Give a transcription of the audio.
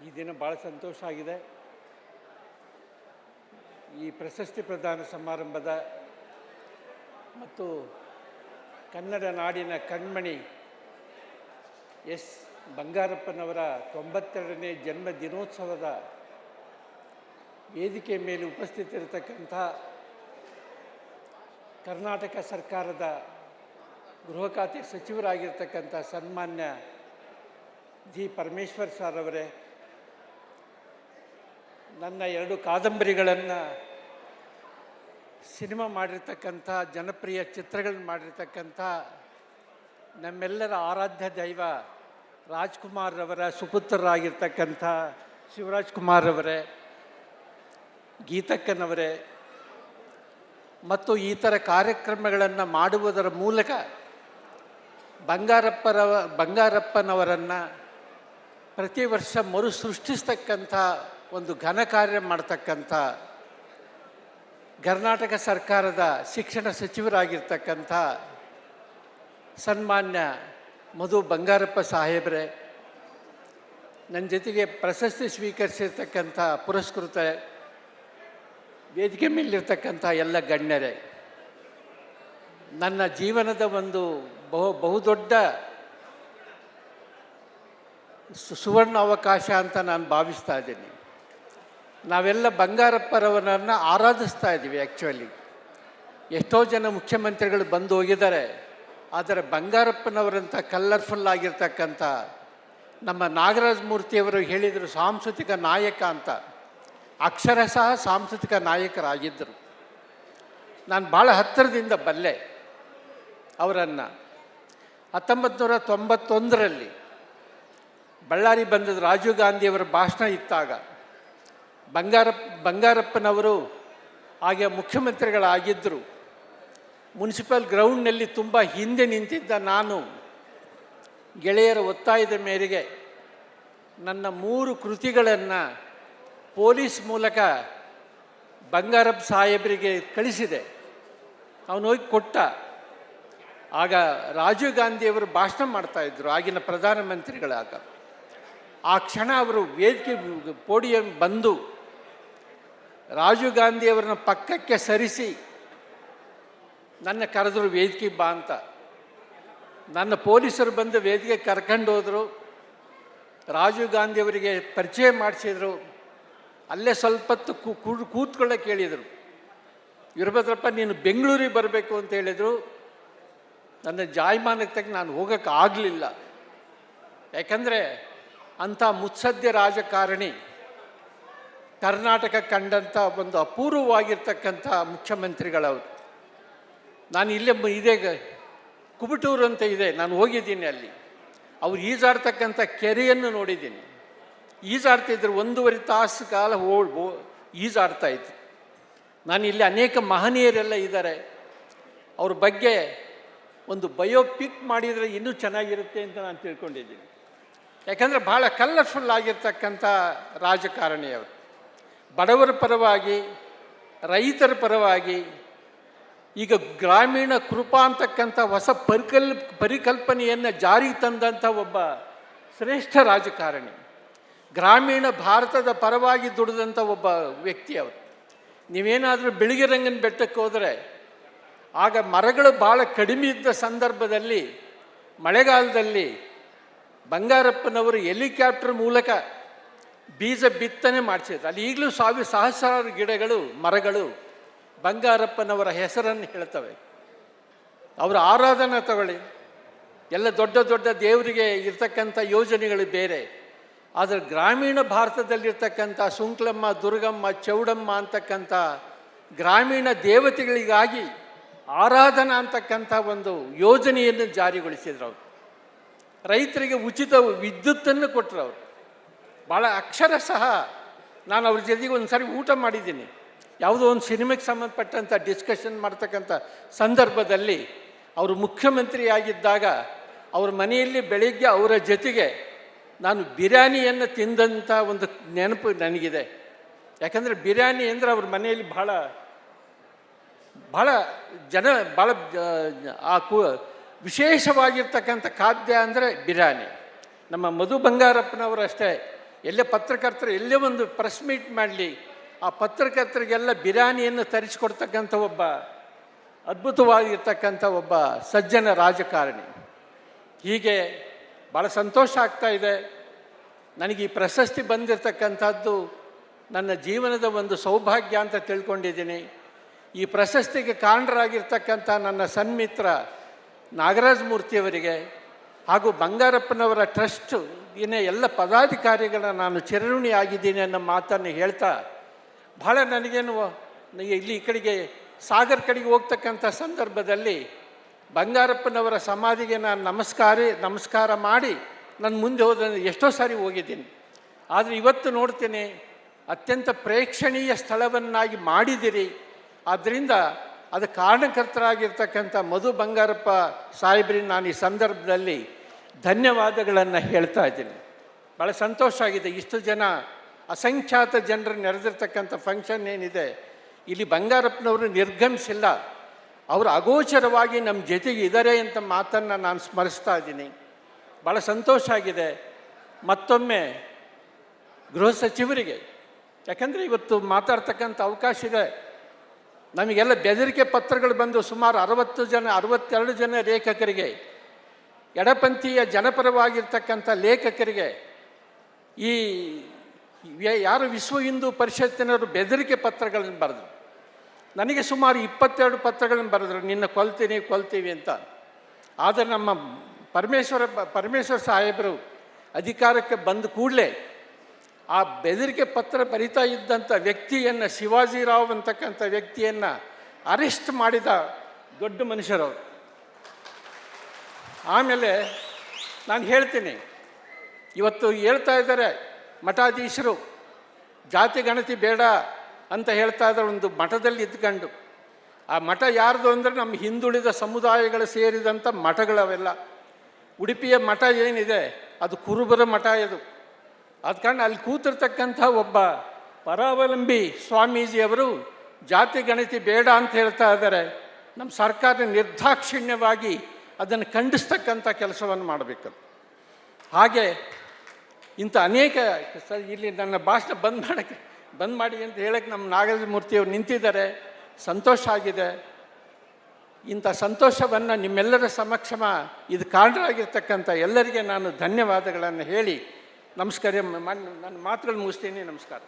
ಈ ದಿನ ಭಾಳ ಸಂತೋಷ ಆಗಿದೆ. ಈ ಪ್ರಶಸ್ತಿ ಪ್ರದಾನ ಸಮಾರಂಭದ ಮತ್ತು ಕನ್ನಡ ನಾಡಿನ ಕಣ್ಮಣಿ ಎಸ್ ಬಂಗಾರಪ್ಪನವರ 92ನೇ ಜನ್ಮ ದಿನೋತ್ಸವದ ವೇದಿಕೆ ಮೇಲೆ ಉಪಸ್ಥಿತರಿರತಕ್ಕಂಥ ಕರ್ನಾಟಕ ಸರ್ಕಾರದ ಗೃಹ ಖಾತೆ ಸಚಿವರಾಗಿರ್ತಕ್ಕಂಥ ಸನ್ಮಾನ್ಯ ಜಿ ಪರಮೇಶ್ವರ್ ಸರ್ ಅವರೇ, ನನ್ನ 2 ಕಾದಂಬರಿಗಳನ್ನು ಸಿನಿಮಾ ಮಾಡಿರ್ತಕ್ಕಂಥ, ಜನಪ್ರಿಯ ಚಿತ್ರಗಳನ್ನು ಮಾಡಿರ್ತಕ್ಕಂಥ ನಮ್ಮೆಲ್ಲರ ಆರಾಧ್ಯ ದೈವ ರಾಜ್ಕುಮಾರ್ ಅವರ ಸುಪುತ್ರರಾಗಿರ್ತಕ್ಕಂಥ ಶಿವರಾಜ್ ಕುಮಾರ್ ಅವರೇ, ಗೀತಕ್ಕನವರೇ ಮತ್ತು ಈ ಥರ ಕಾರ್ಯಕ್ರಮಗಳನ್ನು ಮಾಡುವುದರ ಮೂಲಕ ಬಂಗಾರಪ್ಪನವರನ್ನು ಪ್ರತಿ ವರ್ಷ ಮರುಸೃಷ್ಟಿಸ್ತಕ್ಕಂಥ ಒಂದು ಘನ ಕಾರ್ಯ ಮಾಡ್ತಕ್ಕಂಥ ಕರ್ನಾಟಕ ಸರ್ಕಾರದ ಶಿಕ್ಷಣ ಸಚಿವರಾಗಿರ್ತಕ್ಕಂಥ ಸನ್ಮಾನ್ಯ ಮಧು ಬಂಗಾರಪ್ಪ ಸಾಹೇಬ್ರೆ, ನನ್ನ ಜೊತೆಗೆ ಪ್ರಶಸ್ತಿ ಸ್ವೀಕರಿಸಿರ್ತಕ್ಕಂಥ ಪುರಸ್ಕೃತ ವೇದಿಕೆ ಮೇಲಿರ್ತಕ್ಕಂಥ ಎಲ್ಲ ಗಣ್ಯರೇ, ನನ್ನ ಜೀವನದ ಒಂದು ಬಹುದೊಡ್ಡ ಸುವರ್ಣ ಅವಕಾಶ ಅಂತ ನಾನು ಭಾವಿಸ್ತಾ ಇದ್ದೀನಿ. ನಾವೆಲ್ಲ ಬಂಗಾರಪ್ಪರವರನ್ನು ಆರಾಧಿಸ್ತಾ ಇದ್ದೀವಿ. ಆ್ಯಕ್ಚುಲಿ ಎಷ್ಟೋ ಜನ ಮುಖ್ಯಮಂತ್ರಿಗಳು ಬಂದು ಹೋಗಿದ್ದಾರೆ, ಆದರೆ ಬಂಗಾರಪ್ಪನವರಂಥ ಕಲರ್ಫುಲ್ ಆಗಿರ್ತಕ್ಕಂಥ ನಮ್ಮ ನಾಗರಾಜ ಮೂರ್ತಿಯವರು ಹೇಳಿದರು ಸಾಂಸ್ಕೃತಿಕ ನಾಯಕ ಅಂತ. ಅಕ್ಷರಶಃ ಸಾಂಸ್ಕೃತಿಕ ನಾಯಕರಾಗಿದ್ದರು. ನಾನು ಭಾಳ ಹತ್ತಿರದಿಂದ ಬಲ್ಲೆ ಅವರನ್ನು. 1991ರಲ್ಲಿ ಬಳ್ಳಾರಿ ಬಂದದ್ದು ರಾಜೀವ್ ಗಾಂಧಿಯವರ ಭಾಷಣ ಇತ್ತಾಗ ಬಂಗಾರಪ್ಪನವರು ಹಾಗೆ ಮುಖ್ಯಮಂತ್ರಿಗಳಾಗಿದ್ದರು. ಮುನ್ಸಿಪಲ್ ಗ್ರೌಂಡ್ನಲ್ಲಿ ತುಂಬ ಹಿಂದೆ ನಿಂತಿದ್ದ ನಾನು ಗೆಳೆಯರ ಒತ್ತಾಯದ ಮೇರೆಗೆ ನನ್ನ 3 ಕೃತಿಗಳನ್ನು ಪೊಲೀಸ್ ಮೂಲಕ ಬಂಗಾರಪ್ಪ ಸಾಹೇಬರಿಗೆ ಕಳಿಸಿದೆ. ಅವನು ಹೋಗಿ ಕೊಟ್ಟ. ಆಗ ರಾಜೀವ್ ಗಾಂಧಿಯವರು ಭಾಷಣ ಮಾಡ್ತಾಯಿದ್ರು, ಆಗಿನ ಪ್ರಧಾನಮಂತ್ರಿಗಳಾಗ. ಆ ಕ್ಷಣ ಅವರು ವೇದಿಕೆ ಪೋಡಿಯಂ ಬಂದು ರಾಜೀವ್ ಗಾಂಧಿಯವರನ್ನ ಪಕ್ಕಕ್ಕೆ ಸರಿಸಿ ನನ್ನ ಕರೆದ್ರು, ವೇದಿಕೆ ಬಾ ಅಂತ. ನನ್ನ ಪೊಲೀಸರು ಬಂದು ವೇದಿಕೆ ಕರ್ಕೊಂಡು ಹೋದರು. ರಾಜೀವ್ ಗಾಂಧಿಯವರಿಗೆ ಪರಿಚಯ ಮಾಡಿಸಿದರು. ಅಲ್ಲೇ ಸ್ವಲ್ಪ ಹೊತ್ತು ಕೂತ್ಕೊಳ್ಳೋಕೆ ಹೇಳಿದರು. ವೀರಭದ್ರಪ್ಪ ನೀನು ಬೆಂಗಳೂರಿಗೆ ಬರಬೇಕು ಅಂತ ಹೇಳಿದರು. ನನ್ನ ಜಾಯಮಾನಕ್ಕೆ ತಕ್ಕ ನಾನು ಹೋಗೋಕ್ಕೆ ಆಗಲಿಲ್ಲ. ಯಾಕಂದರೆ ಅಂಥ ಮುತ್ಸದ್ಯ ರಾಜಕಾರಣಿ, ಕರ್ನಾಟಕ ಕಂಡಂಥ ಒಂದು ಅಪೂರ್ವವಾಗಿರ್ತಕ್ಕಂಥ ಮುಖ್ಯಮಂತ್ರಿಗಳವರು. ನಾನು ಇಲ್ಲೇ ಇದೇ ಕುಬಟೂರು ಅಂತ ಇದೆ, ನಾನು ಹೋಗಿದ್ದೀನಿ ಅಲ್ಲಿ. ಅವ್ರು ಈಜಾಡ್ತಕ್ಕಂಥ ಕೆರೆಯನ್ನು ನೋಡಿದ್ದೀನಿ. ಈಜಾಡ್ತಿದ್ರು, 1.5 ತಾಸು ಕಾಲ ಈಜಾಡ್ತಾಯಿದ್ರು. ನಾನು ಇಲ್ಲಿ ಅನೇಕ ಮಹನೀಯರೆಲ್ಲ ಇದ್ದಾರೆ, ಅವ್ರ ಬಗ್ಗೆ ಒಂದು ಬಯೋಪಿಕ್ ಮಾಡಿದರೆ ಇನ್ನೂ ಚೆನ್ನಾಗಿರುತ್ತೆ ಅಂತ ನಾನು ತಿಳ್ಕೊಂಡಿದ್ದೀನಿ. ಯಾಕಂದರೆ ಭಾಳ ಕಲರ್ಫುಲ್ ಆಗಿರ್ತಕ್ಕಂಥ ರಾಜಕಾರಣಿಯವರು. ಬಡವರ ಪರವಾಗಿ, ರೈತರ ಪರವಾಗಿ, ಈಗ ಗ್ರಾಮೀಣ ಕೃಪಾ ಅಂತಕ್ಕಂಥ ಹೊಸ ಪರಿಕಲ್ಪನೆಯನ್ನು ಜಾರಿಗೆ ತಂದಂಥ ಒಬ್ಬ ಶ್ರೇಷ್ಠ ರಾಜಕಾರಣಿ. ಗ್ರಾಮೀಣ ಭಾರತದ ಪರವಾಗಿ ದುಡಿದಂಥ ಒಬ್ಬ ವ್ಯಕ್ತಿ ಅವರು. ನೀವೇನಾದರೂ ಬಿಳಿಗಿರಂಗನ ಬೆಟ್ಟಕ್ಕೆ ಹೋದರೆ ಆಗ ಮರಗಳು ಭಾಳ ಕಡಿಮೆ ಇದ್ದ ಸಂದರ್ಭದಲ್ಲಿ ಮಳೆಗಾಲದಲ್ಲಿ ಬಂಗಾರಪ್ಪನವರು ಹೆಲಿಕಾಪ್ಟರ್ ಮೂಲಕ ಬೀಜ ಬಿತ್ತನೆ ಮಾಡಿಸಿದ್ರು. ಅಲ್ಲಿ ಈಗಲೂ ಸಹಸ್ರಾರು ಗಿಡಗಳು, ಮರಗಳು ಬಂಗಾರಪ್ಪನವರ ಹೆಸರನ್ನು ಹೇಳ್ತವೆ. ಅವರ ಆರಾಧನೆ ತಗೊಳ್ಳಿ, ಎಲ್ಲ ದೊಡ್ಡ ದೊಡ್ಡ ದೇವರಿಗೆ ಇರ್ತಕ್ಕಂಥ ಯೋಜನೆಗಳು ಬೇರೆ. ಆದರೆ ಗ್ರಾಮೀಣ ಭಾರತದಲ್ಲಿರ್ತಕ್ಕಂಥ ಸುಂಕ್ಲಮ್ಮ, ದುರ್ಗಮ್ಮ, ಚೌಡಮ್ಮ ಅಂತಕ್ಕಂಥ ಗ್ರಾಮೀಣ ದೇವತೆಗಳಿಗಾಗಿ ಆರಾಧನಾ ಅಂತಕ್ಕಂಥ ಒಂದು ಯೋಜನೆಯನ್ನು ಜಾರಿಗೊಳಿಸಿದ್ರು ಅವರು. ರೈತರಿಗೆ ಉಚಿತ ವಿದ್ಯುತ್ತನ್ನು ಕೊಟ್ಟರು ಅವರು. ಭಾಳ ಅಕ್ಷರಶಃ ನಾನು ಅವ್ರ ಜೊತೆಗೆ ಒಂದು ಸಾರಿ ಊಟ ಮಾಡಿದ್ದೀನಿ. ಯಾವುದೋ ಒಂದು ಸಿನಿಮಾಗೆ ಸಂಬಂಧಪಟ್ಟಂಥ ಡಿಸ್ಕಷನ್ ಮಾಡ್ತಕ್ಕಂಥ ಸಂದರ್ಭದಲ್ಲಿ ಅವರು ಮುಖ್ಯಮಂತ್ರಿಯಾಗಿದ್ದಾಗ ಅವ್ರ ಮನೆಯಲ್ಲಿ ಬೆಳಿಗ್ಗೆ ಅವರ ಜೊತೆಗೆ ನಾನು ಬಿರಿಯಾನಿಯನ್ನು ತಿಂದಂಥ ಒಂದು ನೆನಪು ನನಗಿದೆ. ಯಾಕಂದರೆ ಬಿರಿಯಾನಿ ಅಂದರೆ ಅವ್ರ ಮನೆಯಲ್ಲಿ ಭಾಳ ವಿಶೇಷವಾಗಿರ್ತಕ್ಕಂಥ ಖಾದ್ಯ ಅಂದರೆ ಬಿರಿಯಾನಿ. ನಮ್ಮ ಮಧು ಬಂಗಾರಪ್ಪನವರು ಅಷ್ಟೇ ಎಲ್ಲೇ ಪತ್ರಕರ್ತರು ಎಲ್ಲೇ ಒಂದು ಪ್ರೆಸ್ ಮೀಟ್ ಮಾಡಲಿ, ಆ ಪತ್ರಕರ್ತರಿಗೆಲ್ಲ ಬಿರಿಯಾನಿಯನ್ನು ತರಿಸಿಕೊಡ್ತಕ್ಕಂಥ ಒಬ್ಬ ಅದ್ಭುತವಾಗಿರ್ತಕ್ಕಂಥ ಒಬ್ಬ ಸಜ್ಜನ ರಾಜಕಾರಣಿ. ಹೀಗೆ ಭಾಳ ಸಂತೋಷ ಆಗ್ತಾ ಇದೆ. ನನಗೆ ಈ ಪ್ರಶಸ್ತಿ ಬಂದಿರತಕ್ಕಂಥದ್ದು ನನ್ನ ಜೀವನದ ಒಂದು ಸೌಭಾಗ್ಯ ಅಂತ ತಿಳ್ಕೊಂಡಿದ್ದೀನಿ. ಈ ಪ್ರಶಸ್ತಿಗೆ ಕಾರಣರಾಗಿರ್ತಕ್ಕಂಥ ನನ್ನ ಸನ್ಮಿತ್ರ ನಾಗರಾಜ ಮೂರ್ತಿಯವರಿಗೆ ಹಾಗೂ ಬಂಗಾರಪ್ಪನವರ ಟ್ರಸ್ಟ್ ಎಲ್ಲ ಪದಾಧಿಕಾರಿಗಳ ನಾನು ಚಿರಋಣಿ ಆಗಿದ್ದೀನಿ ಅನ್ನೋ ಮಾತನ್ನು ಹೇಳ್ತಾ, ಭಾಳ ನನಗೇನು ಇಲ್ಲಿ ಈ ಕಡೆಗೆ ಸಾಗರ್ ಕಡೆಗೆ ಹೋಗ್ತಕ್ಕಂಥ ಸಂದರ್ಭದಲ್ಲಿ ಬಂಗಾರಪ್ಪನವರ ಸಮಾಧಿಗೆ ನಾನು ನಮಸ್ಕಾರ ಮಾಡಿ ನಾನು ಮುಂದೆ ಹೋದ ಎಷ್ಟೋ ಸಾರಿ ಹೋಗಿದ್ದೀನಿ. ಆದರೆ ಇವತ್ತು ನೋಡ್ತೀನಿ, ಅತ್ಯಂತ ಪ್ರೇಕ್ಷಣೀಯ ಸ್ಥಳವನ್ನಾಗಿ ಮಾಡಿದಿರಿ. ಆದ್ದರಿಂದ ಅದು ಕಾರಣಕರ್ತರಾಗಿರ್ತಕ್ಕಂಥ ಮಧು ಬಂಗಾರಪ್ಪ ಸಾಹೇಬ್ರಿಗೆ ನಾನು ಈ ಸಂದರ್ಭದಲ್ಲಿ ಧನ್ಯವಾದಗಳನ್ನು ಹೇಳ್ತಾ ಇದ್ದೀನಿ. ಭಾಳ ಸಂತೋಷ ಆಗಿದೆ. ಇಷ್ಟು ಜನ ಅಸಂಖ್ಯಾತ ಜನರು ನೆರೆದಿರ್ತಕ್ಕಂಥ ಫಂಕ್ಷನ್ ಏನಿದೆ, ಇಲ್ಲಿ ಬಂಗಾರಪ್ಪನವರು ನಿರ್ಗಮಿಸಿಲ್ಲ, ಅವರು ಅಗೋಚರವಾಗಿ ನಮ್ಮ ಜೊತೆಗೆ ಇದ್ದಾರೆ ಅಂತ ಮಾತನ್ನು ನಾನು ಸ್ಮರಿಸ್ತಾ ಇದ್ದೀನಿ. ಭಾಳ ಸಂತೋಷ ಆಗಿದೆ. ಮತ್ತೊಮ್ಮೆ ಗೃಹ ಸಚಿವರಿಗೆ, ಯಾಕಂದರೆ ಇವತ್ತು ಮಾತಾಡ್ತಕ್ಕಂಥ ಅವಕಾಶ ಇದೆ. ನಮಗೆಲ್ಲ ಬೆದರಿಕೆ ಪತ್ರಗಳು ಬಂದು ಸುಮಾರು 62 ಜನ ಲೇಖಕರಿಗೆ, ಎಡಪಂಥೀಯ ಜನಪರವಾಗಿರ್ತಕ್ಕಂಥ ಲೇಖಕರಿಗೆ, ಈ ಯಾರು ವಿಶ್ವ ಹಿಂದೂ ಪರಿಷತ್ತಿನವರು ಬೆದರಿಕೆ ಪತ್ರಗಳನ್ನು ಬರೆದರು. ನನಗೆ ಸುಮಾರು 22 ಪತ್ರಗಳನ್ನು ಬರೆದರು, ನಿನ್ನ ಕೊಲ್ತೀವಿ ಅಂತ. ಆದರೆ ನಮ್ಮ ಪರಮೇಶ್ವರ ಸಾಹೇಬರು ಅಧಿಕಾರಕ್ಕೆ ಬಂದ ಕೂಡಲೇ ಆ ಬೆದರಿಕೆ ಪತ್ರ ಬರಿತಾ ಇದ್ದಂಥ ವ್ಯಕ್ತಿಯನ್ನು, ಶಿವಾಜಿರಾವ್ ಅಂತಕ್ಕಂಥ ವ್ಯಕ್ತಿಯನ್ನು ಅರೆಸ್ಟ್ ಮಾಡಿದ ದೊಡ್ಡ ಮನುಷ್ಯರವರು. ಆಮೇಲೆ ನಾನು ಹೇಳ್ತೀನಿ, ಇವತ್ತು ಹೇಳ್ತಾ ಇದ್ದಾರೆ ಮಠಾಧೀಶರು ಜಾತಿ ಗಣತಿ ಬೇಡ ಅಂತ ಹೇಳ್ತಾ ಇದ್ದಾರೆ ಒಂದು ಮಠದಲ್ಲಿ ಇದ್ಕೊಂಡು. ಆ ಮಠ ಯಾರ್ದು ಅಂದರೆ ನಮ್ಮ ಹಿಂದುಳಿದ ಸಮುದಾಯಗಳು ಸೇರಿದಂಥ ಮಠಗಳವೆಲ್ಲ. ಉಡುಪಿಯ ಮಠ ಏನಿದೆ ಅದು ಕುರುಬರ ಮಠ. ಇದು ಆದ ಕಾರಣ ಅಲ್ಲಿ ಕೂತಿರ್ತಕ್ಕಂಥ ಒಬ್ಬ ಪರಾವಲಂಬಿ ಸ್ವಾಮೀಜಿಯವರು ಜಾತಿ ಗಣತಿ ಬೇಡ ಅಂತ ಹೇಳ್ತಾ ಇದ್ದಾರೆ. ನಮ್ಮ ಸರ್ಕಾರ ನಿರ್ದಾಕ್ಷಿಣ್ಯವಾಗಿ ಅದನ್ನು ಖಂಡಿಸ್ತಕ್ಕಂಥ ಕೆಲಸವನ್ನು ಮಾಡಬೇಕು. ಹಾಗೆ ಇಂಥ ಅನೇಕ ಇಲ್ಲಿ ನನ್ನ ಭಾಷಣ ಬಂದ್ ಮಾಡಿ ಅಂತ ಹೇಳಕ್ಕೆ ನಮ್ಮ ನಾಗರಾಜ ಮೂರ್ತಿಯವರು ನಿಂತಿದ್ದಾರೆ. ಸಂತೋಷ ಆಗಿದೆ. ಇಂಥ ಸಂತೋಷವನ್ನು ನಿಮ್ಮೆಲ್ಲರ ಸಮಕ್ಷಮ ಇದು ಕಾರಣರಾಗಿರ್ತಕ್ಕಂಥ ಎಲ್ಲರಿಗೆ ನಾನು ಧನ್ಯವಾದಗಳನ್ನು ಹೇಳಿ ನನ್ನ ಮಾತುಗಳು ಮುಗಿಸ್ತೀನಿ. ನಮಸ್ಕಾರ.